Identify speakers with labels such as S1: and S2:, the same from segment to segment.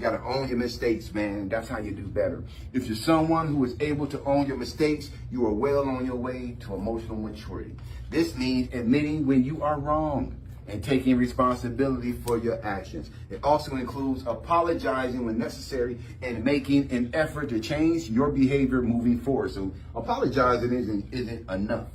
S1: got to own your mistakes, man. That's how you do better. If you're someone who is able to own your mistakes, you are well on your way to emotional maturity. This means admitting when you are wrong and taking responsibility for your actions. It also includes apologizing when necessary and making an effort to change your behavior moving forward. So apologizing isn't enough.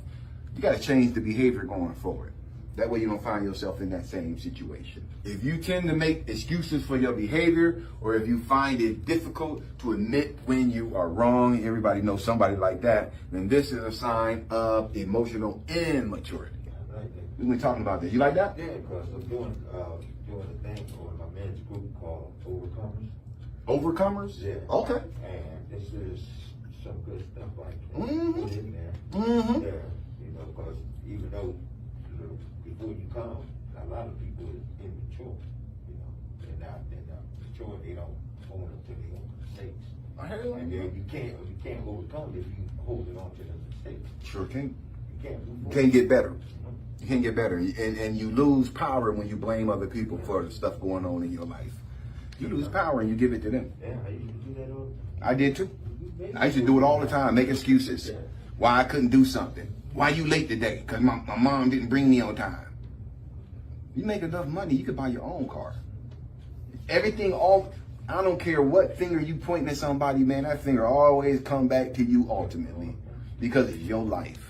S1: You got to change the behavior going forward. That way you don't find yourself in that same situation. If you tend to make excuses for your behavior, or if you find it difficult to admit when you are wrong, everybody knows somebody like that, then this is a sign of emotional immaturity. We've been talking about this. You like that?
S2: Yeah, because I'm doing a thing on my men's group called Overcomers.
S1: Overcomers?
S2: Yeah.
S1: Okay.
S2: And this is some good stuff like that.
S1: Mm-hmm.
S2: Put in there.
S1: Mm-hmm.
S2: Yeah, because even though, before you come, a lot of people is immature. They're not mature. They don't own up to their own mistakes. And then you can't overcome if you holding on to the mistakes.
S1: Sure can.
S2: You can't move
S1: You
S2: forward.
S1: can't get better. You can't get better. And you lose power when you blame other people for the stuff going on in your life. You lose power and you give it to them.
S2: Yeah, I used to do that all the time.
S1: I did too. I used to do it all the time, make excuses. Why I couldn't do something. Why you late today? Because my mom didn't bring me on time. You make enough money, you could buy your own car. I don't care what finger you pointing at somebody, man, that finger always come back to you ultimately. Because it's your life.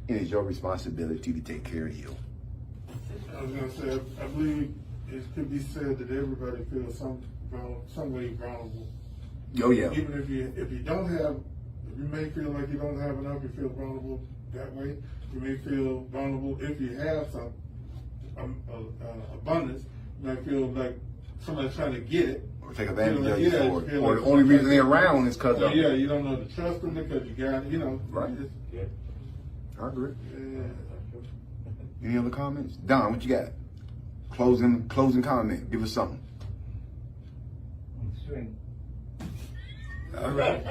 S1: And it's your responsibility to take care of you.
S3: I was going to say, I believe it could be said that everybody feels some way vulnerable.
S1: Oh yeah.
S3: Even if you don't have, you may feel like you don't have enough, you feel vulnerable that way. You may feel vulnerable if you have some abundance. You might feel like somebody's trying to get it.
S1: Or take advantage of you
S3: Yeah,
S1: for it.
S3: feel
S1: Or
S3: like
S1: the only reason
S3: somebody's-
S1: they're around is because of
S3: Yeah, you don't know to trust them because you got,
S1: Right.
S3: it's-
S2: Yeah.
S1: I agree.
S3: yeah.
S1: Any other comments? Don, what you got? Closing comment. Give us something.
S4: Swing.
S1: All right.